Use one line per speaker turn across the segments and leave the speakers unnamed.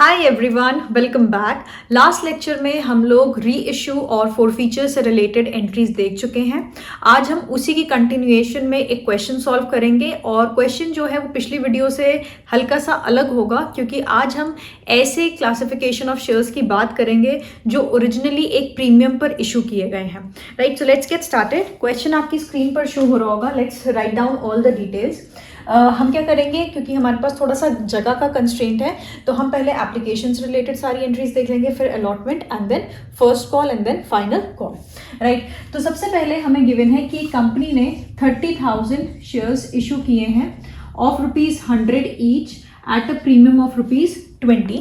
Hi everyone, welcome back. Last lecture में हम लोग री इशू और फोरफीचर से रिलेटेड एंट्रीज देख चुके हैं। आज हम उसी की कंटिन्यूएशन में एक क्वेश्चन सॉल्व करेंगे और क्वेश्चन जो है वो पिछली वीडियो से हल्का सा अलग होगा, क्योंकि आज हम ऐसे क्लासिफिकेशन ऑफ शेयर्स की बात करेंगे जो ओरिजिनली एक प्रीमियम पर इशू किए गए हैं। Right, so let's get started. Question आपकी स्क्रीन पर शो हो रहा होगा। Let's write down all the details. हम क्या करेंगे, क्योंकि हमारे पास थोड़ा सा जगह का कंस्ट्रेंट है, तो हम पहले एप्लीकेशन से रिलेटेड सारी एंट्रीज देख लेंगे, फिर allotment and then first call and then final call. Right, तो सबसे पहले हमें गिवन है कि कंपनी ने 30,000 शेयर्स इशू किए हैं of ₹100 each at a premium of ₹20,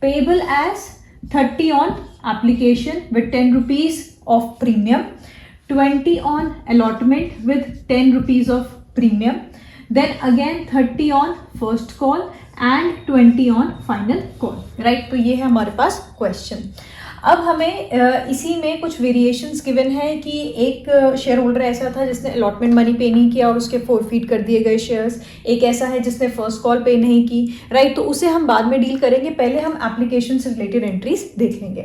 payable as 30 on application with ₹10 of premium, 20 on allotment with ₹10 of premium, then again 30 on first call and 20 on final call. Right, तो ये है हमारे पास question. अब हमें इसी में कुछ वेरिएशंस गिवन है कि एक शेयर होल्डर ऐसा था जिसने अलॉटमेंट मनी पे नहीं किया और उसके फोरफीट कर दिए गए शेयर्स, एक ऐसा है जिसने फर्स्ट कॉल पे नहीं की। राइट, तो उसे हम बाद में डील करेंगे, पहले हम एप्लीकेशन से रिलेटेड एंट्रीज देख लेंगे।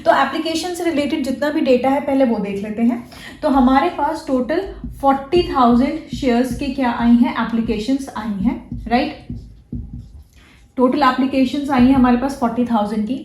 तो एप्लीकेशन से रिलेटेड जितना भी डेटा है पहले वो देख लेते हैं। तो हमारे पास टोटल 40,000 शेयर्स की क्या आई हैं, एप्लीकेशंस आई हैं। राइट, टोटल एप्लीकेशंस आई हैं हमारे पास 40,000 की,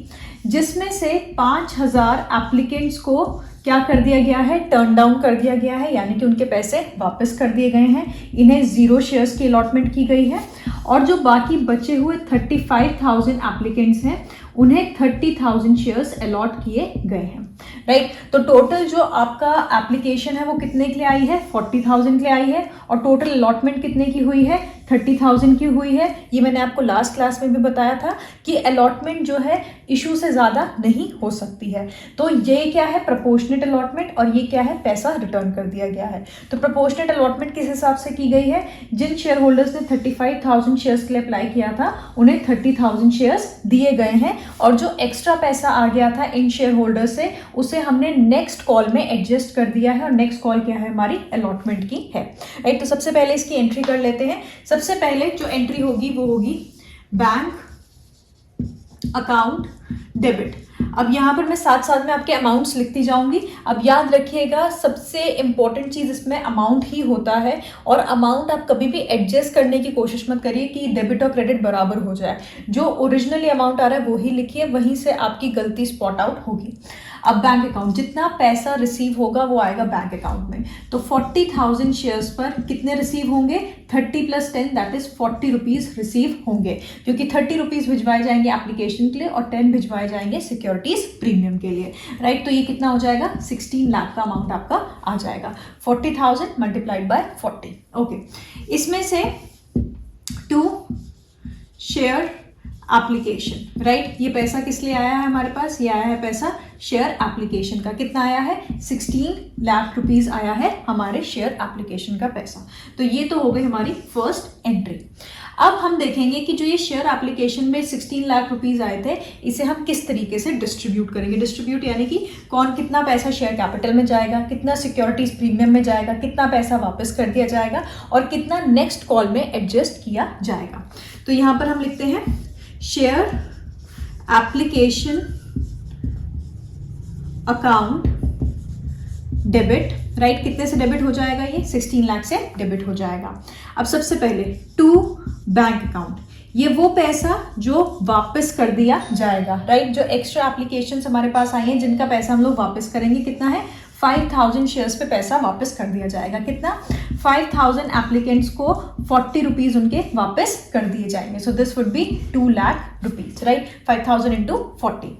जिसमें से 5,000 एप्लीकेंट्स को क्या कर दिया गया है, टर्न डाउन कर दिया गया है, यानी कि उनके पैसे वापस कर दिए गए हैं। इन्हें 0 शेयर्स की अलॉटमेंट की गई है और जो बाकी बचे हुए 35,000 एप्लीकेंट्स हैं उन्हें 30,000 शेयर्स अलॉट किए गए हैं। राइट, तो टोटल जो आपका एप्लीकेशन है वो कितने के लिए आई है, 40,000 के लिए आई है, और टोटल अलॉटमेंट कितने की हुई है, 30,000 की हुई है। ये मैंने आपको लास्ट क्लास में भी बताया था कि अलॉटमेंट जो है इशू से ज़्यादा नहीं हो सकती है। तो ये क्या है, प्रोपोर्शनेट अलॉटमेंट, और ये क्या है, पैसा रिटर्न कर दिया गया है। तो प्रोपोर्शनेट अलॉटमेंट किस हिसाब से की गई है, जिन शेयर होल्डर्स ने 35,000 शेयर्स के लिए अप्लाई किया था उन्हें 30,000 शेयर्स दिए गए हैं, और जो एक्स्ट्रा पैसा आ गया था इन शेयर होल्डर से उसे हमने नेक्स्ट कॉल में एडजस्ट कर दिया है, और नेक्स्ट कॉल क्या है, हमारी अलॉटमेंट की है। राइट, तो सबसे पहले इसकी एंट्री कर लेते हैं। सबसे पहले जो एंट्री होगी वो होगी बैंक अकाउंट डेबिट। अब यहाँ पर मैं साथ साथ में आपके अमाउंट्स लिखती जाऊंगी। अब याद रखिएगा, सबसे इंपॉर्टेंट चीज़ इसमें अमाउंट ही होता है, और अमाउंट आप कभी भी एडजस्ट करने की कोशिश मत करिए कि डेबिट और क्रेडिट बराबर हो जाए। जो ओरिजिनली अमाउंट आ रहा है वो ही लिखिए, वहीं से आपकी गलती स्पॉट आउट होगी। अब बैंक अकाउंट, जितना पैसा रिसीव होगा वो आएगा बैंक अकाउंट में। तो 40,000 शेयर्स पर कितने रिसीव होंगे, 30 + 10 दैट इज ₹40 रिसीव होंगे, क्योंकि ₹30 भिजवाए जाएंगे एप्लीकेशन के लिए और 10 भिजवाए जाएंगे सिक्योरिटीज प्रीमियम के लिए। राइट, तो ये कितना हो जाएगा, 16 लाख का अमाउंट आपका आ जाएगा। 40,000 × 40। ओके, इसमें से 2 शेयर एप्लीकेशन। राइट, ये पैसा किस लिए आया है हमारे पास, ये आया है पैसा शेयर एप्लीकेशन का। कितना आया है, 16 लाख रुपीस आया है हमारे शेयर एप्लीकेशन का पैसा। तो ये तो हो गई हमारी फर्स्ट एंट्री। अब हम देखेंगे कि जो ये शेयर एप्लीकेशन में 16 लाख रुपीस आए थे, इसे हम किस तरीके से डिस्ट्रीब्यूट करेंगे। डिस्ट्रीब्यूट यानी कि कौन कितना पैसा शेयर कैपिटल में जाएगा, कितना सिक्योरिटीज प्रीमियम में जाएगा, कितना पैसा वापस कर दिया जाएगा, और कितना नेक्स्ट कॉल में एडजस्ट किया जाएगा। तो यहाँ पर हम लिखते हैं share application account debit. Right, कितने से डेबिट हो जाएगा, ये 16 लाख से डेबिट हो जाएगा। अब सबसे पहले 2 बैंक अकाउंट, ये वो पैसा जो वापस कर दिया जाएगा। राइट, जो एक्स्ट्रा एप्लीकेशंस हमारे पास आई हैं जिनका पैसा हम लोग वापस करेंगे, कितना है, 5,000 शेयर्स पे पैसा वापस कर दिया जाएगा। कितना, 5,000 एप्लीकेंट्स को ₹40 उनके वापस कर दिए जाएंगे। सो this would B 2 lakh rupees. Right, 5,000 × 40।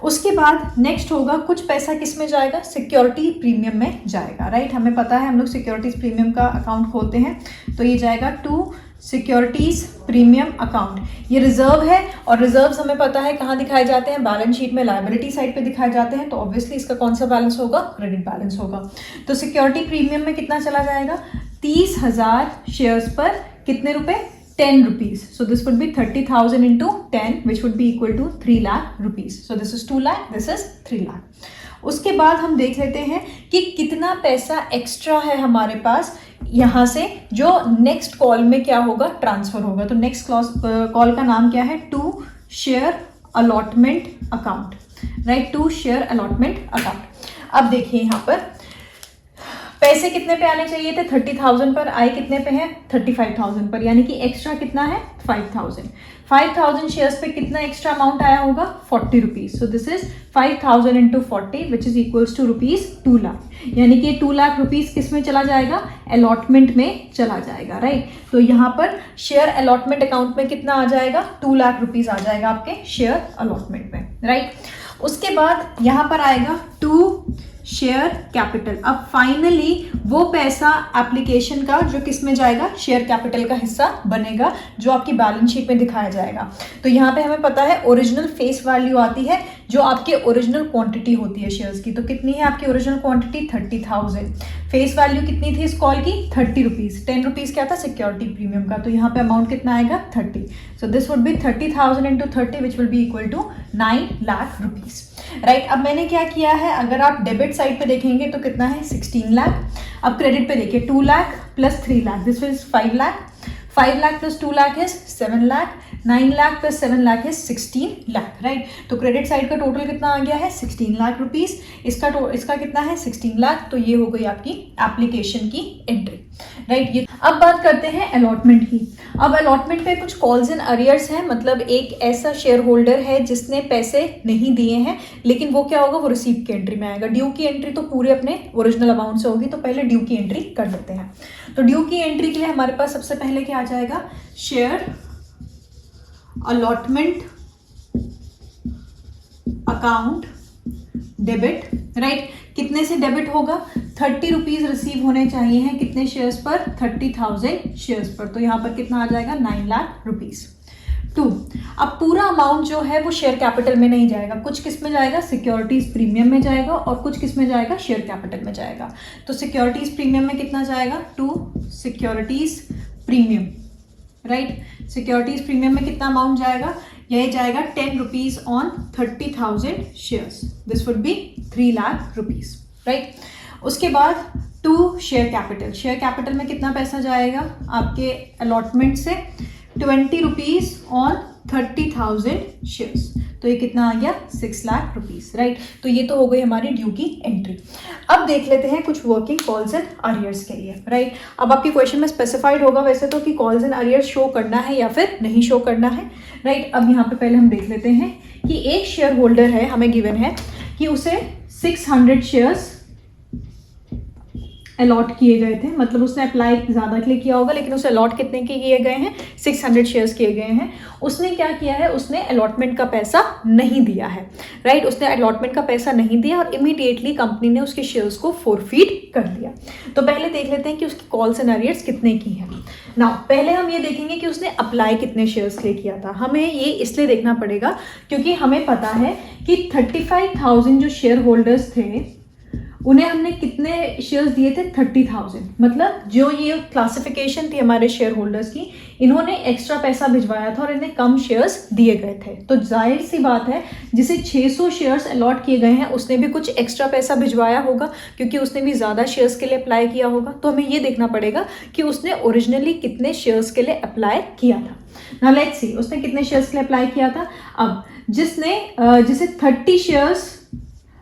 उसके बाद नेक्स्ट होगा, कुछ पैसा किस में जाएगा, सिक्योरिटी प्रीमियम में जाएगा। राइट, हमें पता है हम लोग सिक्योरिटीज प्रीमियम का अकाउंट खोलते हैं, तो ये जाएगा 2 सिक्योरिटीज प्रीमियम अकाउंट। ये रिजर्व है, और रिजर्व्स हमें पता है कहाँ दिखाए जाते हैं, बैलेंस शीट में लायबिलिटी साइड पे दिखाए जाते हैं। तो ऑब्वियसली इसका कौन सा बैलेंस होगा, क्रेडिट बैलेंस होगा। तो सिक्योरिटी प्रीमियम में कितना चला जाएगा, 30,000 शेयर्स पर कितने रुपए, ₹10. So this would be 30,000 × 10, which would be equal to 3 lakh rupees. So this is 2 lakh, this is 3 lakh. उसके बाद हम देख लेते हैं कि कितना पैसा एक्स्ट्रा है हमारे पास यहाँ से, जो नेक्स्ट कॉल में क्या होगा, ट्रांसफर होगा। तो नेक्स्ट कॉल का नाम क्या है, 2 share allotment account, right, two share allotment account. अब देखिए यहाँ पर पैसे कितने पे आने चाहिए थे, 30,000 पर, आए कितने पे हैं, 35,000 पर, यानी कि एक्स्ट्रा कितना है, 5,000। 5,000 शेयर्स पे कितना एक्स्ट्रा अमाउंट आया होगा, 40 rupees. So this is 5,000 into 40 which is equals to rupees 2 lakh, यानी कि 2 लाख रुपीज किस में चला जाएगा, अलॉटमेंट में चला जाएगा, राइट। तो यहाँ पर शेयर अलॉटमेंट अकाउंट में कितना आ जाएगा, 2 लाख रुपीज आ जाएगा आपके शेयर अलॉटमेंट में, राइट। उसके बाद यहाँ पर आएगा टू शेयर कैपिटल। अब फाइनली वो पैसा एप्लीकेशन का जो किस में जाएगा, शेयर कैपिटल का हिस्सा बनेगा, जो आपकी बैलेंस शीट में दिखाया जाएगा। तो यहाँ पे हमें पता है ओरिजिनल फेस वैल्यू आती है जो आपकी ओरिजिनल क्वांटिटी होती है शेयर्स की। तो कितनी है आपकी ओरिजिनल क्वांटिटी, 30,000। फेस वैल्यू कितनी थी इस कॉल की, 30 रुपीज। 10 रुपीज क्या था, सिक्योरिटी प्रीमियम का। तो यहाँ पे अमाउंट कितना आएगा, 30। So this would be 30,000 into 30 which will be equal to 9 lakh rupees, right. अब मैंने क्या किया है, अगर आप डेबिट साइड पे देखेंगे तो कितना है, 16 लाख। अब क्रेडिट पे देखिए 2 lakh plus 3 lakh, this is 5 lakh. 5 lakh plus 2 lakh is 7 lakh. 9 lakh plus 7 lakh is 16 lakh, right. तो क्रेडिट साइड का टोटल कितना आ गया है, 16 लाख रुपीज। इसका कितना है, 16 लाख। तो ये हो गई आपकी एप्लीकेशन की एंट्री, राइट। ये अब बात करते हैं अलॉटमेंट की। अब अलॉटमेंट पे कुछ कॉल्स एंड अरियर्स हैं, मतलब एक ऐसा शेयर होल्डर है जिसने पैसे नहीं दिए हैं, लेकिन वो क्या होगा, वो रिसीव की एंट्री में आएगा। ड्यू की एंट्री तो पूरे अपने ओरिजिनल अमाउंट से होगी, तो पहले ड्यू की एंट्री कर लेते हैं। तो ड्यू की एंट्री के लिए हमारे पास सबसे पहले क्या आ जाएगा, share allotment account debit, right. कितने से डेबिट होगा, 30 रुपीज रिसीव होने चाहिए हैं कितने शेयर्स पर, 30,000 शेयर्स पर। तो यहाँ पर कितना आ जाएगा, 9 लाख रुपीज। 2, अब पूरा अमाउंट जो है वो शेयर कैपिटल में नहीं जाएगा, कुछ किस में जाएगा, सिक्योरिटीज प्रीमियम में जाएगा, और कुछ किस में जाएगा, शेयर कैपिटल में जाएगा। तो सिक्योरिटीज प्रीमियम में कितना जाएगा, 2 securities premium, right. Securities premium में कितना अमाउंट जाएगा, यह जाएगा 10 rupees on 30,000 shares, this would B 3 lakh rupees, right. उसके बाद 2 शेयर कैपिटल। शेयर कैपिटल में कितना पैसा जाएगा आपके अलॉटमेंट से, 20 रुपीज ऑन 30,000 शेयर्स। तो ये कितना आ गया, 6 लाख रुपीज, राइट। तो ये तो हो गई हमारी ड्यू की एंट्री। अब देख लेते हैं कुछ वर्किंग कॉल्स एंड अरियर्स के लिए, राइट। अब आपके क्वेश्चन में स्पेसिफाइड होगा वैसे तो कि कॉल्स एंड अरियर्स शो करना है या फिर नहीं शो करना है, राइट। अब यहाँ पे पहले हम देख लेते हैं कि एक शेयर होल्डर है, हमें गिवन है कि उसे 600 शेयर्स अलॉट किए गए थे, मतलब उसने अप्लाई ज़्यादा के लिए किया होगा, लेकिन उसे अलॉट कितने के किए गए हैं, 600 शेयर्स किए गए हैं। उसने क्या किया है, उसने अलॉटमेंट का पैसा नहीं दिया है, राइट। उसने अलॉटमेंट का पैसा नहीं दिया और इमीडिएटली कंपनी ने उसके शेयर्स को फोरफीट कर दिया। तो पहले देख लेते हैं कि उसकी कॉल्स एंड अरियर्स कितने की हैं। नाउ पहले हम ये देखेंगे कि उसने अप्लाई कितने शेयर्स के लिए किया था। हमें ये इसलिए देखना पड़ेगा क्योंकि हमें पता है कि 35,000 जो शेयर होल्डर्स थे उन्हें हमने कितने शेयर्स दिए थे, 30,000। मतलब जो ये क्लासिफिकेशन थी हमारे शेयर होल्डर्स की, इन्होंने एक्स्ट्रा पैसा भिजवाया था और इन्हें कम शेयर्स दिए गए थे। तो जाहिर सी बात है जिसे 600 शेयर्स अलॉट किए गए हैं उसने भी कुछ एक्स्ट्रा पैसा भिजवाया होगा, क्योंकि उसने भी ज़्यादा शेयर्स के लिए अप्लाई किया होगा। तो हमें ये देखना पड़ेगा कि उसने ओरिजिनली कितने शेयर्स के लिए अप्लाई किया था। नाउ लेट्स सी उसने कितने शेयर्स के लिए अप्लाई किया था। अब जिसे 30 शेयर्स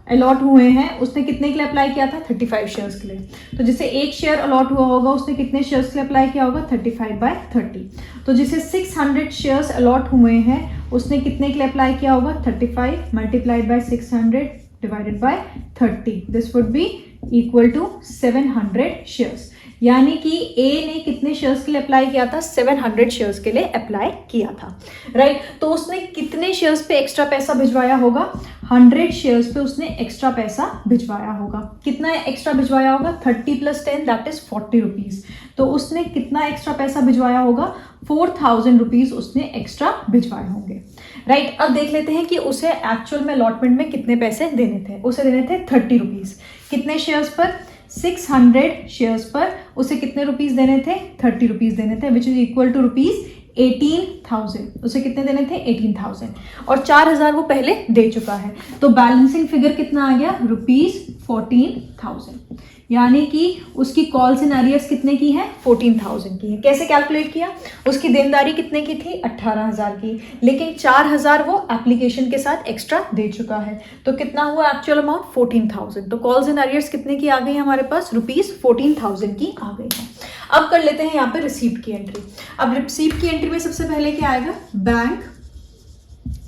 अलॉट हुए हैं उसने कितने के लिए अप्लाई किया था, 35 शेयर्स के लिए। तो जिसे एक शेयर अलॉट हुआ होगा उसने कितने शेयर्स के लिए अप्लाई किया होगा, 35/30। तो जिसे 600 शेयर्स अलॉट हुए हैं उसने कितने के लिए अप्लाई किया होगा, 35 multiplied by 600 divided by 30, this would be equal to 700 shares. यानी कि ए ने कितने शेयर्स के लिए अप्लाई किया था, 700 शेयर्स के लिए अप्लाई किया था, राइट। तो उसने कितने शेयर्स पे एक्स्ट्रा पैसा भिजवाया होगा, 100 शेयर्स पे उसने एक्स्ट्रा पैसा भिजवाया होगा। कितना एक्स्ट्रा भिजवाया होगा, 30 + 10 दैट इज 40 रुपीज। तो उसने कितना एक्स्ट्रा पैसा भिजवाया होगा, 4,000 रुपीज उसने एक्स्ट्रा भिजवाए होंगे, राइट। अब देख लेते हैं कि उसे एक्चुअल में अलॉटमेंट में कितने पैसे देने थे। उसे देने थे 30 रुपीज। कितने शेयर्स पर, 600 शेयर्स पर उसे कितने रुपीस देने थे, 30 रुपीस देने थे, which is equal to rupees 18,000। उसे कितने देने थे, 18,000, और 4,000 वो पहले दे चुका है। तो बैलेंसिंग फिगर कितना आ गया, रुपीज 14,000। यानी कि उसकी कॉल्स इन अरियर्स कितने की है, 14,000 की है। कैसे कैलकुलेट किया, उसकी देनदारी कितने की थी, 18,000 की, लेकिन 4,000 वो एप्लीकेशन के साथ एक्स्ट्रा दे चुका है, तो कितना हुआ एक्चुअल अमाउंट, 14,000। तो कॉल्स इन अरियर्स कितने की आ गई हमारे पास, ₹14,000 की आ गई है। अब कर लेते हैं यहाँ पे रिसीप्ट की एंट्री। अब रिसीप्ट की एंट्री में सबसे पहले क्या आएगा, बैंक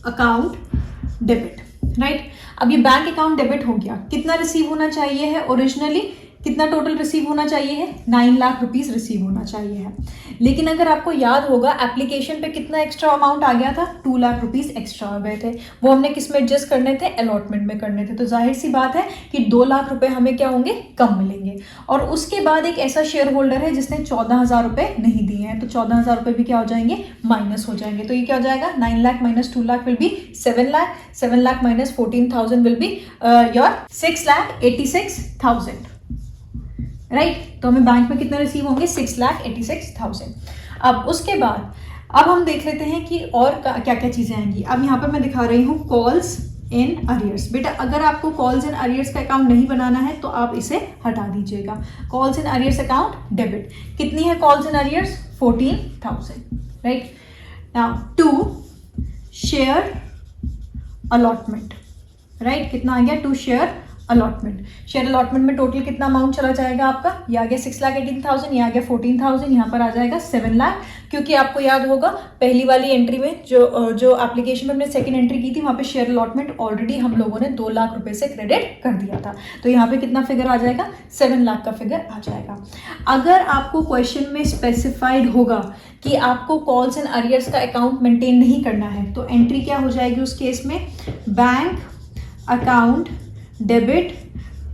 अकाउंट डेबिट, राइट। अब ये बैंक अकाउंट डेबिट हो गया, कितना रिसीव होना चाहिए है ओरिजिनली, कितना टोटल रिसीव होना चाहिए है, 9 लाख रुपीस रिसीव होना चाहिए है। लेकिन अगर आपको याद होगा एप्लीकेशन पे कितना एक्स्ट्रा अमाउंट आ गया था, 2 लाख रुपीस एक्स्ट्रा आ गए थे, वो हमने किस में एडजस्ट करने थे, अलॉटमेंट में करने थे। तो जाहिर सी बात है कि 2 लाख रुपए हमें क्या होंगे, कम मिलेंगे। और उसके बाद एक ऐसा शेयर होल्डर है जिसने 14,000 रुपए नहीं दिए हैं, तो 14,000 रुपए भी क्या हो जाएंगे, माइनस हो जाएंगे। तो ये क्या हो जाएगा, 9 lakh minus 2 lakh will be 7 lakh, 7 lakh minus 14,000 will be your 6,86,000, right. तो हमें बैंक में कितना रिसीव होंगे, 6,86,000। अब उसके बाद अब हम देख लेते हैं कि और क्या क्या चीजें आएंगी। अब यहाँ पर मैं दिखा रही हूँ कॉल्स इन अरियर्स। बेटा अगर आपको कॉल्स इन अरियर्स का अकाउंट नहीं बनाना है तो आप इसे हटा दीजिएगा। Calls in arrears account debit, कितनी है calls in arrears, 14,000, right. Now to share allotment, right, कितना आ गया, to share allotment. Share allotment में टोटल कितना अमाउंट चला जाएगा आपका, ये आ गया 6,18,000, ये आ गया 14,000, यहाँ पर आ जाएगा 7 लाख। क्योंकि आपको याद होगा पहली वाली एंट्री में जो एप्लीकेशन में हमने सेकंड एंट्री की थी वहाँ पे शेयर अलॉटमेंट ऑलरेडी हम लोगों ने 2 लाख रुपए से क्रेडिट कर दिया था, तो यहाँ पे कितना फिगर आ जाएगा, 7 लाख का फिगर आ जाएगा। अगर आपको क्वेश्चन में स्पेसिफाइड होगा कि आपको कॉल्स एंड अरियर्स का अकाउंट मेंटेन नहीं करना है तो एंट्री क्या हो जाएगी उस केस में, bank account debit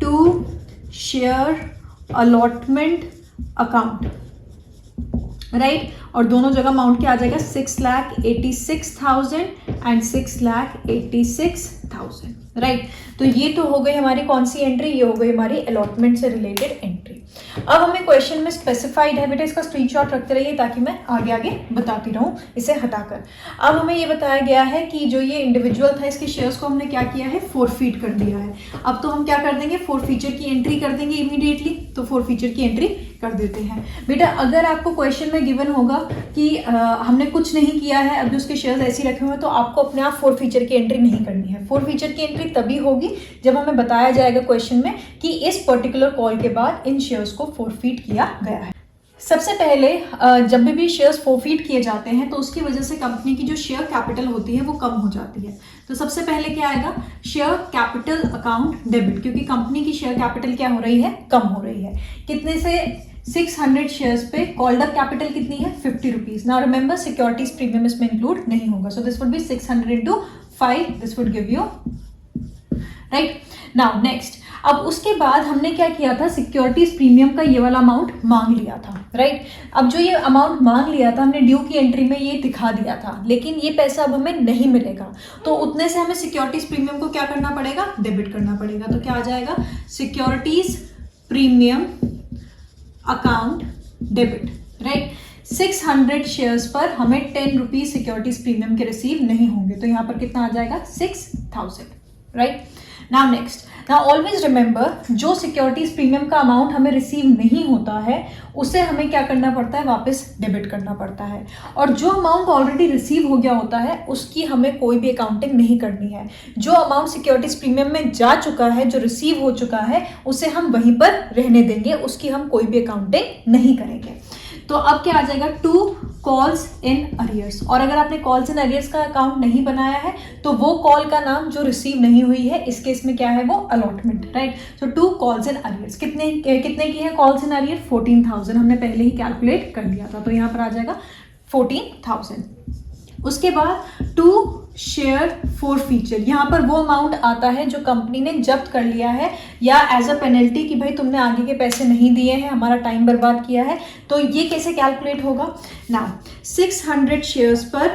to share allotment account, right. और दोनों जगह अमाउंट क्या आ जाएगा, 6,86,000 एंड 6,86,000, राइट। तो ये तो हो गई हमारी कौन सी एंट्री, ये हो गई हमारी अलॉटमेंट से रिलेटेड एंट्री। अब हमें क्वेश्चन में स्पेसिफाइड है, बेटा इसका स्क्रीनशॉट रखते रहिए ताकि मैं आगे आगे बताती रहूं इसे हटाकर। अब हमें ये बताया गया है कि जो ये इंडिविजुअल था इसके शेयर्स को हमने क्या किया है, फोरफीट कर दिया है। अब तो हम क्या कर देंगे, फोरफीचर की एंट्री कर देंगे इमीडिएटली, तो फोरफीचर की एंट्री कर देते हैं। बेटा अगर आपको क्वेश्चन में गिवन होगा कि हमने कुछ नहीं किया है, अभी उसके शेयर्स ऐसे ही रखे हुए हैं, तो आपको अपने आप फोरफीचर की एंट्री नहीं करनी है। फोरफीचर की एंट्री तभी होगी जब हमें बताया जाएगा क्वेश्चन में कि इस पर्टिकुलर कॉल के बाद इन शेयर्स को फोरफीट किया गया है। सबसे पहले जब भी शेयर्स फोरफीट किए जाते हैं तो उसकी वजह से कंपनी की जो शेयर कैपिटल होती है वो कम हो जाती है। तो सबसे पहले क्या आएगा, शेयर कैपिटल अकाउंट डेबिट, क्योंकि कंपनी की शेयर कैपिटल क्या हो रही है, कम हो रही है। कितने से, 600 शेयर्स पे कॉल्ड अप कैपिटल कितनी है, 50 rupees. Now remember securities premium इसमें इंक्लूड नहीं होगा, सो this would B 600 into 5, this would give you, right. Now next, अब उसके बाद हमने क्या किया था, सिक्योरिटीज प्रीमियम का ये वाला अमाउंट मांग लिया था, राइट। अब जो ये अमाउंट मांग लिया था हमने ड्यू की एंट्री में ये दिखा दिया था, लेकिन ये पैसा अब हमें नहीं मिलेगा, तो उतने से हमें सिक्योरिटीज प्रीमियम को क्या करना पड़ेगा, डेबिट करना पड़ेगा। तो क्या आ जाएगा, securities premium account debit, right. 600 shares पर हमें 10 रुपीज सिक्योरिटीज प्रीमियम के रिसीव नहीं होंगे, तो यहाँ पर कितना आ जाएगा, 6,000, right. Now next, now always remember जो सिक्योरिटीज प्रीमियम का अमाउंट हमें रिसीव नहीं होता है उसे हमें क्या करना पड़ता है, वापस डेबिट करना पड़ता है। और जो अमाउंट ऑलरेडी रिसीव हो गया होता है उसकी हमें कोई भी अकाउंटिंग नहीं करनी है। जो अमाउंट सिक्योरिटीज प्रीमियम में जा चुका है, जो रिसीव हो चुका है, उसे हम वहीं पर रहने देंगे, उसकी हम कोई भी अकाउंटिंग नहीं करेंगे। तो अब क्या आ जाएगा, टू कॉल्स इन अरियर्स। और अगर आपने कॉल्स इन अरियर्स का अकाउंट नहीं बनाया है तो वो कॉल का नाम जो रिसीव नहीं हुई है इस केस में क्या है, वो allotment, right. So to calls in arrears, कितने की है कॉल्स इन अरियर, 14,000 हमने पहले ही कैलकुलेट कर लिया था, तो यहाँ पर आ जाएगा 14,000। उसके बाद टू शेयर फोरफीचर, यहाँ पर वो अमाउंट आता है जो कंपनी ने जब्त कर लिया है या एज अ पेनल्टी कि भाई तुमने आगे के पैसे नहीं दिए हैं, हमारा टाइम बर्बाद किया है। तो ये कैसे कैलकुलेट होगा, नाउ 600 शेयर्स पर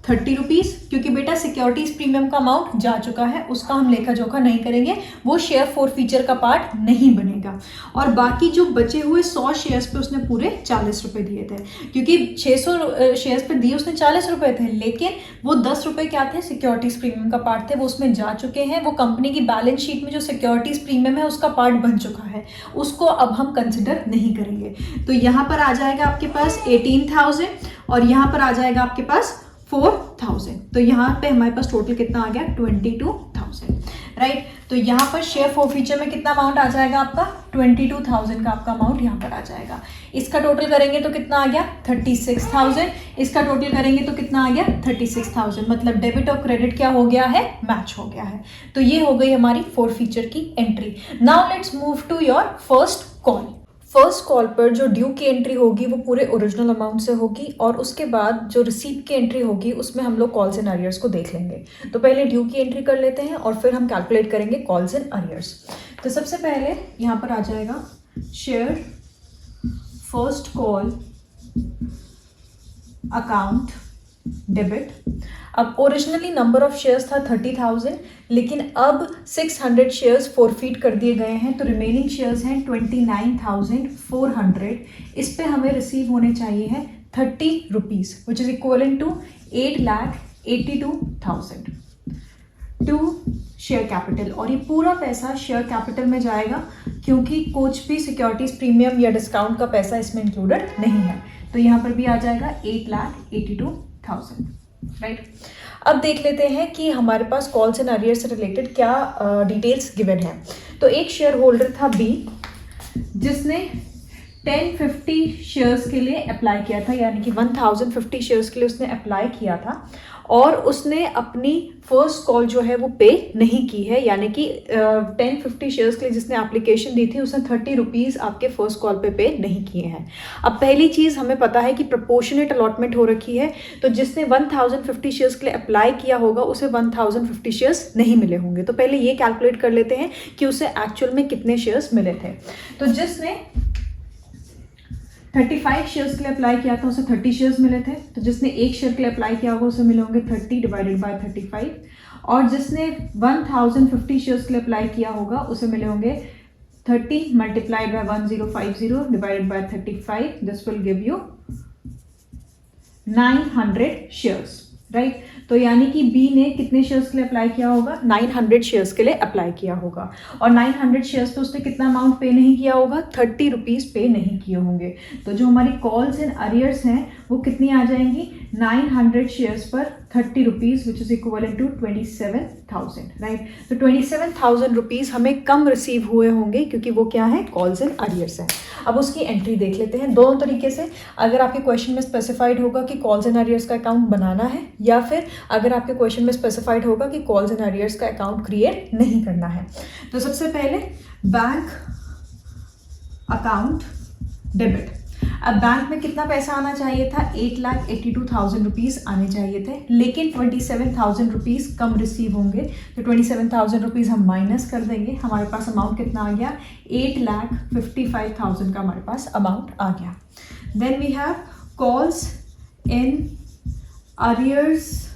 30 रुपीज़, क्योंकि बेटा सिक्योरिटीज प्रीमियम का अमाउंट जा चुका है, उसका हम लेखा जोखा नहीं करेंगे, वो शेयर फॉरफीचर का पार्ट नहीं बनेगा। और बाकी जो बचे हुए 100 शेयर्स पे उसने पूरे 40 रुपये दिए थे, क्योंकि 600 शेयर्स पे दिए उसने 40 रुपये थे, लेकिन वो 10 रुपये क्या थे, सिक्योरिटीज प्रीमियम का पार्ट थे, वो उसमें जा चुके हैं। वो कंपनी की बैलेंस शीट में जो सिक्योरिटीज प्रीमियम है उसका पार्ट बन चुका है, उसको अब हम कंसिडर नहीं करेंगे। तो यहाँ पर आ जाएगा आपके पास 18,000 और यहाँ पर आ जाएगा आपके पास 4,000। तो यहाँ पे हमारे पास टोटल कितना आ गया, 22,000, राइट। तो यहाँ पर शेयर फॉरफीचर में कितना अमाउंट आ जाएगा आपका, 22,000 का आपका अमाउंट यहाँ पर आ जाएगा। इसका टोटल करेंगे तो कितना आ गया, 36,000। इसका टोटल करेंगे तो कितना आ गया, 36,000। मतलब डेबिट और क्रेडिट क्या हो गया है, मैच हो गया है। तो ये हो गई हमारी फॉरफीचर की entry. Now let's move to your first call. First call पर जो ड्यू की एंट्री होगी वो पूरे ओरिजिनल अमाउंट से होगी, और उसके बाद जो रिसीप्ट की एंट्री होगी उसमें हम लोग कॉल्स एंड अरियर्स को देख लेंगे। तो पहले ड्यू की एंट्री कर लेते हैं और फिर हम कैलकुलेट करेंगे कॉल्स एंड अरियर्स। तो सबसे पहले यहाँ पर आ जाएगा share first call account debit. अब ओरिजिनली नंबर ऑफ शेयर्स था 30,000, लेकिन अब 600 शेयर्स फॉरफीट कर दिए गए हैं, तो रिमेनिंग शेयर्स हैं 29,400। इस पे हमें रिसीव होने चाहिए हैं 30 rupees, which is equivalent to 8,82,000 to share capital. और ये पूरा पैसा शेयर कैपिटल में जाएगा, क्योंकि कुछ भी सिक्योरिटीज प्रीमियम या डिस्काउंट का पैसा इसमें इंक्लूडेड नहीं है। तो यहाँ पर भी आ जाएगा 8,82,000, राइट। अब देख लेते हैं कि हमारे पास कॉल्स एंड अरियर से रिलेटेड क्या डिटेल्स गिवन है। तो एक शेयर होल्डर था बी, जिसने 1050 शेयर्स के लिए अप्लाई किया था, यानी कि 1050 शेयर्स के लिए उसने अप्लाई किया था, और उसने अपनी फर्स्ट कॉल जो है वो पे नहीं की है, यानी कि 1050 शेयर्स के लिए जिसने एप्लीकेशन दी थी उसने 30 रुपीज़ आपके फर्स्ट कॉल पे नहीं किए हैं। अब पहली चीज़ हमें पता है कि प्रोपोर्शनेट अलॉटमेंट हो रखी है, तो जिसने 1050 शेयर्स के लिए अप्लाई किया होगा उसे 1050 शेयर्स नहीं मिले होंगे। तो पहले ये कैलकुलेट कर लेते हैं कि उसे एक्चुअल में कितने शेयर्स मिले थे। तो जिसने 35 शेयर्स के लिए अप्लाई किया था उसे 30 शेयर्स मिले थे। तो जिसने एक शेयर के लिए अप्लाई किया होगा उसे मिले होंगे 30 डिवाइडेड बाय 35, और जिसने 1050 शेयर्स के लिए अप्लाई किया होगा उसे मिले होंगे 30 multiplied by 1050 divided by 35, this will give you 900 shares, right. तो यानी कि बी ने कितने शेयर्स के लिए अप्लाई किया होगा, 900 शेयर्स के लिए अप्लाई किया होगा, और 900 शेयर्स पे उसने कितना अमाउंट पे नहीं किया होगा, 30 रुपीज़ पे नहीं किए होंगे। तो जो हमारी कॉल्स एंड अरियर्स हैं वो कितनी आ जाएंगी, 900 शेयर्स पर 30 rupees, which is equivalent to 27,000, right. तो 27,000 रुपीज़ हमें कम रिसीव हुए होंगे, क्योंकि वो क्या है, कॉल्स एंड अरियर्स हैं। अब उसकी एंट्री देख लेते हैं दोनों तरीके से। अगर आपके क्वेश्चन में स्पेसिफाइड होगा कि कॉल्स एंड अरियर्स का अकाउंट बनाना है, या फिर अगर आपके क्वेश्चन में स्पेसिफाइड होगा कि कॉल्स एंड अरियर्स का अकाउंट क्रिएट नहीं करना है। तो सबसे पहले बैंक अकाउंट डेबिट। अब बैंक में कितना पैसा आना चाहिए था, 8,82,000 रुपीज़ आने चाहिए थे, लेकिन 27,000 रुपीज़ कम रिसीव होंगे। तो 27,000 रुपीज़ हम माइनस कर देंगे, हमारे पास अमाउंट कितना आ गया, 8,55,000 का हमारे पास अमाउंट आ गया। Then we have calls in arrears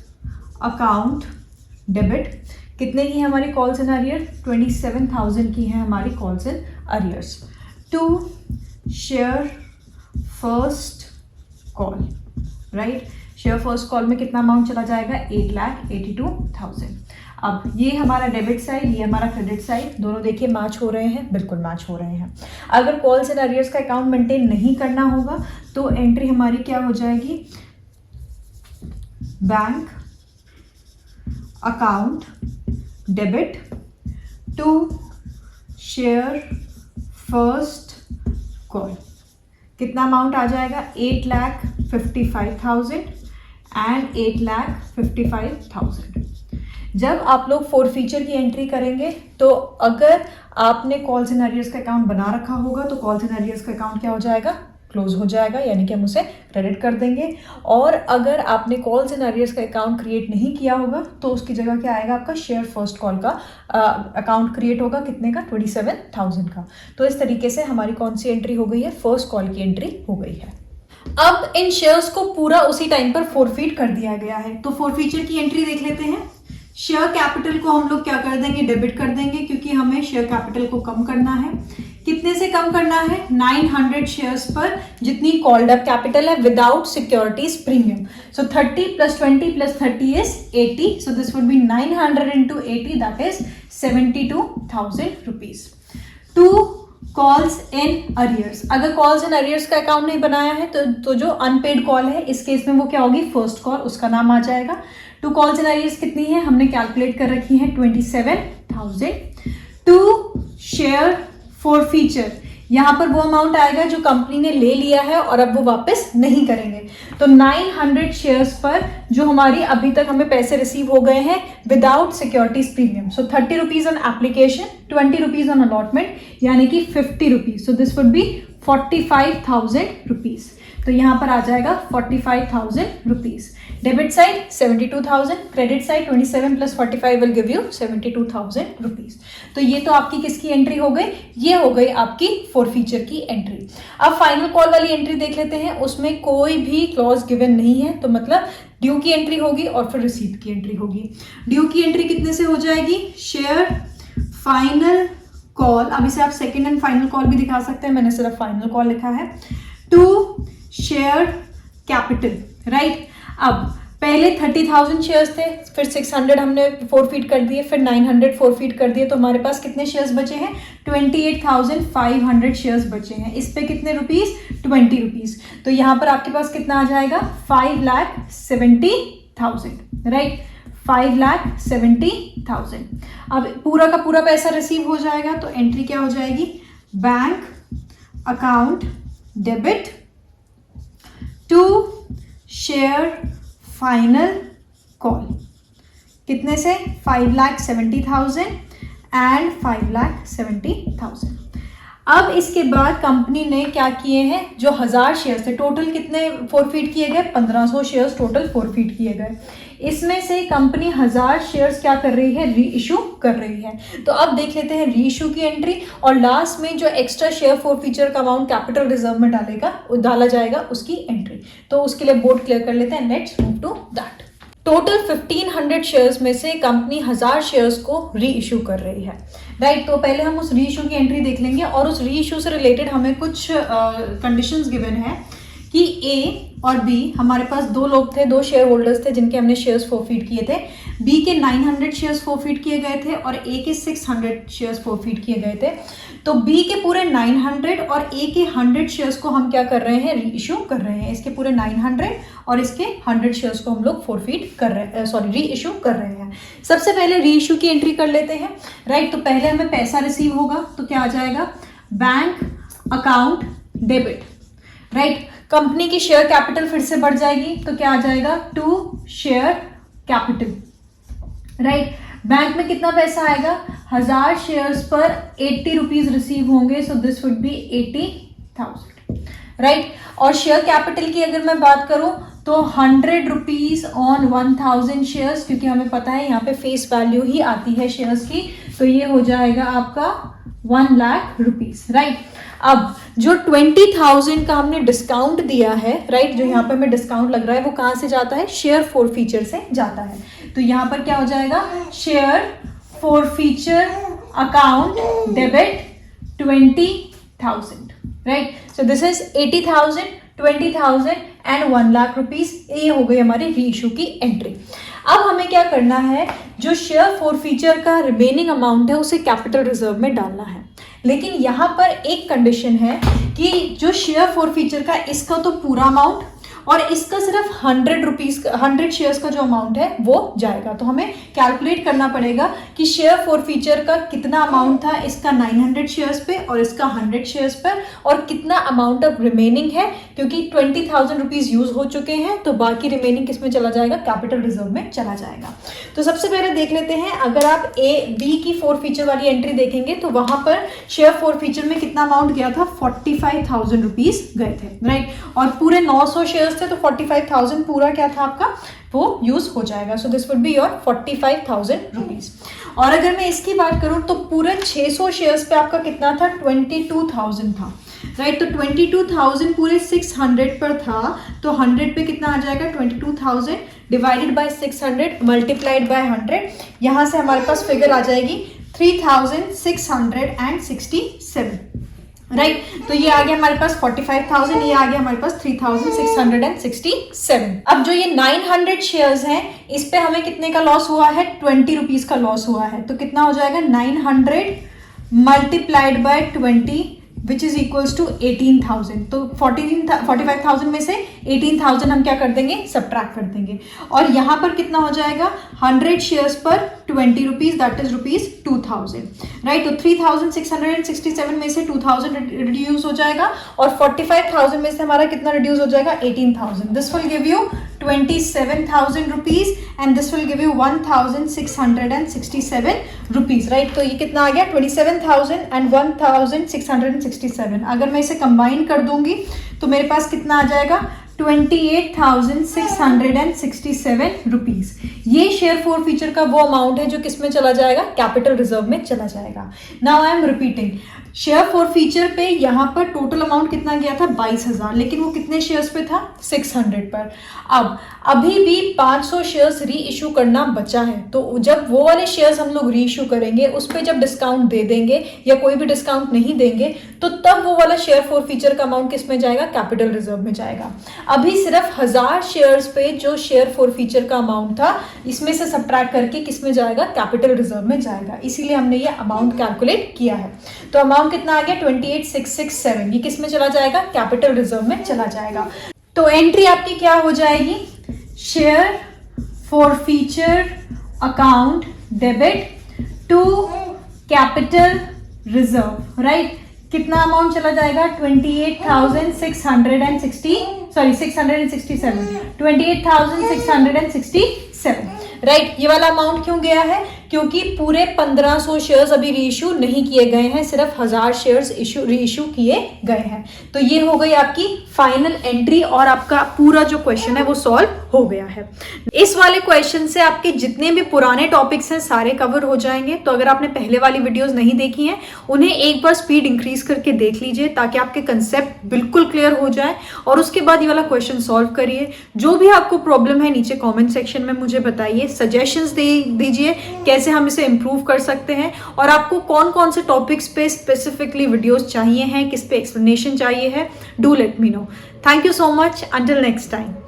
account debit. कितने की है हमारी कॉल्स इन अरियर, 27,000 की है हमारी calls in arrears. To share first call, right. Share first call में कितना अमाउंट चला जाएगा, 8,82,000। अब ये हमारा डेबिट साइड, ये हमारा क्रेडिट साइड, दोनों देखिए मैच हो रहे हैं, बिल्कुल मैच हो रहे हैं। अगर कॉल्स एंड अरियर्स का अकाउंट मेंटेन नहीं करना होगा तो एंट्री हमारी क्या हो जाएगी, bank account debit to share first call. कितना अमाउंट आ जाएगा, 8,55,000 एंड 8,55,000। जब आप लोग फॉरफीचर की एंट्री करेंगे तो अगर आपने कॉल्स एंड अरियर्स का अकाउंट बना रखा होगा तो कॉल्स एंड अरियर्स का अकाउंट क्या हो जाएगा, क्लोज हो जाएगा, यानी कि हम उसे क्रेडिट कर देंगे। और अगर आपने कॉल्स एंड अरियर्स का अकाउंट क्रिएट नहीं किया होगा तो उसकी जगह क्या आएगा, आपका शेयर फर्स्ट कॉल का अकाउंट क्रिएट होगा, कितने का, 27,000 का। तो इस तरीके से हमारी कौन सी एंट्री हो गई है, फर्स्ट कॉल की एंट्री हो गई है। अब इन शेयर्स को पूरा उसी टाइम पर फोरफीट कर दिया गया है। तो फोरफीचर की एंट्री देख लेते हैं। शेयर कैपिटल को हम लोग क्या कर देंगे, डेबिट कर देंगे, क्योंकि हमें शेयर कैपिटल को कम करना है। कितने से कम करना है, 900 शेयर्स पर जितनी कॉल्ड अप कैपिटल है without securities premium. So 30 + 20 + 30 is 80। So this would B 900 into 80, that is 72,000 rupees. 2 calls in arrears. अगर कॉल्स इन अरियर्स का अकाउंट नहीं बनाया है तो जो अनपेड कॉल है इस केस में वो क्या होगी, फर्स्ट कॉल, उसका नाम आ जाएगा। 2 कॉल्स इन अरियर्स कितनी है, हमने कैलकुलेट कर रखी है 27,000। 2 शेयर फॉरफीचर, यहाँ पर वो अमाउंट आएगा जो कंपनी ने ले लिया है और अब वो वापस नहीं करेंगे। तो 900 शेयर्स पर जो हमारी अभी तक हमें पैसे रिसीव हो गए हैं without securities premium. So 30 rupees on application, 20 rupees on allotment, यानी कि 50 rupees. So this would B 45,000 rupees. तो यहाँ पर आ जाएगा 45,000 rupees. Debit side 72,000, credit side 27 + 45 will give you 72,000 rupees. तो ये तो आपकी किसकी एंट्री हो गई, ये हो गई आपकी फॉरफीचर की एंट्री। अब फाइनल कॉल वाली एंट्री देख लेते हैं। उसमें कोई भी क्लॉज गिवन नहीं है, तो मतलब ड्यू की एंट्री होगी और फिर रिसीप्ट की एंट्री होगी। ड्यू की एंट्री कितने से हो जाएगी, शेयर फाइनल कॉल, अब इसे आप सेकेंड एंड फाइनल कॉल भी दिखा सकते हैं, मैंने सिर्फ फाइनल कॉल लिखा है, टू शेयर कैपिटल, राइट। अब पहले 30,000 शेयर्स थे, फिर 600 हमने फोरफीट कर दिए, फिर 900 फोरफीट कर दिए, तो हमारे पास कितने शेयर्स बचे हैं, 28,500 शेयर्स बचे हैं। इस पे कितने रुपीस, 20 रुपीज। तो यहाँ पर आपके पास कितना आ जाएगा, 5,70,000, राइट, 5,70,000। अब पूरा का पूरा पैसा रिसीव हो जाएगा, तो एंट्री क्या हो जाएगी, bank account debit to share final call, कितने से, 5,70,000 एंड 5,70,000। अब इसके बाद कंपनी ने क्या किए हैं, जो 1000 शेयर्स थे, टोटल कितने फोरफीट किए गए, 1500 शेयर्स टोटल फोरफीट किए गए। इसमें से कंपनी 1000 शेयर्स क्या कर रही है, री इशू कर रही है। तो अब देख लेते हैं री इशू की एंट्री, और लास्ट में जो एक्स्ट्रा शेयर फोरफीचर का अमाउंट कैपिटल रिजर्व में डाला जाएगा उसकी एंट्री। तो उसके लिए बोर्ड क्लियर कर लेते हैं। Let's move to that. Total 1500 shares में से कंपनी 1000 शेयर्स को री इशू कर रही है, राइट। तो पहले हम उस री इशू की एंट्री देख लेंगे, और उस री इशू से रिलेटेड हमें कुछ कंडीशंस गिवन है कि ए और बी, हमारे पास 2 लोग थे, 2 शेयर होल्डर्स थे जिनके हमने शेयर्स फोरफीट किए थे। बी के 900 शेयर्स फोरफीट किए गए थे और ए के 600 शेयर्स फोरफीट किए गए थे। तो बी के पूरे 900 और ए के 100 शेयर्स को हम क्या कर रहे हैं, री इशू कर रहे हैं। इसके पूरे 900 और इसके 100 शेयर्स को हम लोग फोरफीट कर रहे हैं, री इशू कर रहे हैं। सबसे पहले री इशू की एंट्री कर लेते हैं, राइट। तो पहले हमें पैसा रिसीव होगा, तो क्या आ जाएगा, bank account debit, right. Company की शेयर कैपिटल फिर से बढ़ जाएगी, तो क्या आ जाएगा, to share capital, right. Bank में कितना पैसा आएगा, 1000 शेयर्स पर 80 रुपीज रिसीव होंगे, सो दिस वुड बी 80,000, राइट। और शेयर कैपिटल की अगर मैं बात करूं तो 100 रुपीज ऑन 1000 शेयर्स, क्योंकि हमें पता है यहाँ पे फेस वैल्यू ही आती है शेयर्स की, तो ये हो जाएगा आपका 1 लाख रुपीज, राइट। अब जो 20,000 का हमने डिस्काउंट दिया है, राइट, जो यहाँ पे हमें डिस्काउंट लग रहा है वो कहाँ से जाता है, शेयर फोरफीचर से जाता है। तो यहाँ पर क्या हो जाएगा, share forfeiture account debit 20,000, right. So this is 80,000, 20,000 and 1 lakh rupees. ये हो गई हमारी री इशू की एंट्री। अब हमें क्या करना है, जो शेयर फोरफीचर का रिमेनिंग अमाउंट है उसे कैपिटल रिजर्व में डालना है। लेकिन यहाँ पर एक कंडीशन है कि जो शेयर फोरफीचर का इसका तो पूरा अमाउंट और इसका सिर्फ 100 रुपीज, 100 शेयर्स का जो अमाउंट है वो जाएगा। तो हमें कैलकुलेट करना पड़ेगा कि शेयर फोरफीचर का कितना अमाउंट था, इसका 900 शेयर्स पे और इसका 100 शेयर्स पर, और कितना अमाउंट ऑफ रिमेनिंग है, क्योंकि 20,000 रुपीज यूज हो चुके हैं, तो बाकी रिमेनिंग किस में चला जाएगा, कैपिटल रिजर्व में चला जाएगा। तो सबसे पहले देख लेते हैं, अगर आप ए बी की फोरफीचर वाली एंट्री देखेंगे तो वहां पर शेयर फोरफीचर में कितना अमाउंट गया था, 45,000 रुपीज गए थे, राइट। और पूरे 900 शेयर्स थे, तो 45,000 पूरा क्या था आपका, वो यूज हो जाएगा। सो this would be your 45,000 rupees. और अगर मैं इसकी बात करूं तो पूरे 600 शेयर्स पे आपका कितना था, 22,000 था, राइट। तो 22,000 पूरे 600 पर था, तो 100 पे कितना आ जाएगा, 22,000 डिवाइडेड बाय 600 मल्टीप्लाइड बाय 100, यहाँ से हमारे पास फिगर आ जाएगी 3,667, राइट। तो ये आ गया हमारे पास 45,000, ये आ गया हमारे पास 3,667। अब जो ये 900 शेयर्स हैं, इस पे हमें कितने का लॉस हुआ है, 20 रुपीज का लॉस हुआ है। तो कितना हो जाएगा, 900 multiplied by 20 which is equals to 18,000। तो 45,000 में से 18,000 हम क्या कर देंगे, सब्ट्रैक्ट कर देंगे। और यहाँ पर कितना हो जाएगा, 100 शेयर्स पर 20 rupees, that is rupees 2,000, right. तो 3,667 में से 2,000 रिड्यूस हो जाएगा और 45,000 में से हमारा कितना रिड्यूस हो जाएगा, 18,000। This will give you 27,000 rupees and this will give you 1,667 rupees, right. तो ये कितना आ गया, 27,000 एंड 1,667। अगर मैं इसे कंबाइन कर दूंगी तो मेरे पास कितना आ जाएगा, 28,667 रुपीज। ये शेयर फोर फीचर का वो अमाउंट है जो किस में चला जाएगा, कैपिटल रिजर्व में चला जाएगा। Now I am repeating, share four feature पे यहाँ पर टोटल अमाउंट कितना गया था, 22,000, लेकिन वो कितने शेयर्स पे था, 600 पर। अब अभी भी 500 शेयर्स री इशू करना बचा है, तो जब वो वाले शेयर्स हम लोग री इशू करेंगे, उस पर जब डिस्काउंट दे देंगे या कोई भी डिस्काउंट नहीं देंगे, तो तब वो वाला शेयर फोर फीचर का अमाउंट किस में जाएगा, कैपिटल रिजर्व में जाएगा। अभी सिर्फ 1000 शेयर्स पे जो शेयर फोर फीचर का अमाउंट था, इसमें से सब्ट्रैक्ट करके किस में जाएगा, कैपिटल रिजर्व में जाएगा। इसीलिए हमने ये अमाउंट कैलकुलेट किया है। तो अमाउंट कितना आ गया, 28,667, ये किस में चला जाएगा, कैपिटल रिजर्व में चला जाएगा। तो एंट्री आपकी क्या हो जाएगी, share forfeiture account debit to capital reserve, right. कितना अमाउंट चला जाएगा, 28,667, राइट। ये वाला अमाउंट क्यों गया है, क्योंकि पूरे 1500 शेयर्स अभी रीइश्यू नहीं किए गए हैं, सिर्फ 1000 शेयर्स रीइश्यू किए गए हैं। तो ये हो गई आपकी फाइनल एंट्री और आपका पूरा जो क्वेश्चन है वो सॉल्व हो गया है। इस वाले क्वेश्चन से आपके जितने भी पुराने टॉपिक्स हैं सारे कवर हो जाएंगे। तो अगर आपने पहले वाली वीडियोस नहीं देखी हैं, उन्हें एक बार स्पीड इंक्रीज करके देख लीजिए ताकि आपके कंसेप्ट बिल्कुल क्लियर हो जाए और उसके बाद ये वाला क्वेश्चन सॉल्व करिए। जो भी आपको प्रॉब्लम है नीचे कॉमेंट सेक्शन में मुझे बताइए, सजेशंस दीजिए कैसे हम इसे इम्प्रूव कर सकते हैं और आपको कौन कौन से टॉपिक्स पे स्पेसिफिकली वीडियोस चाहिए हैं, किस पे एक्सप्लेनेशन चाहिए है, do let me know. Thank you so much, until next time.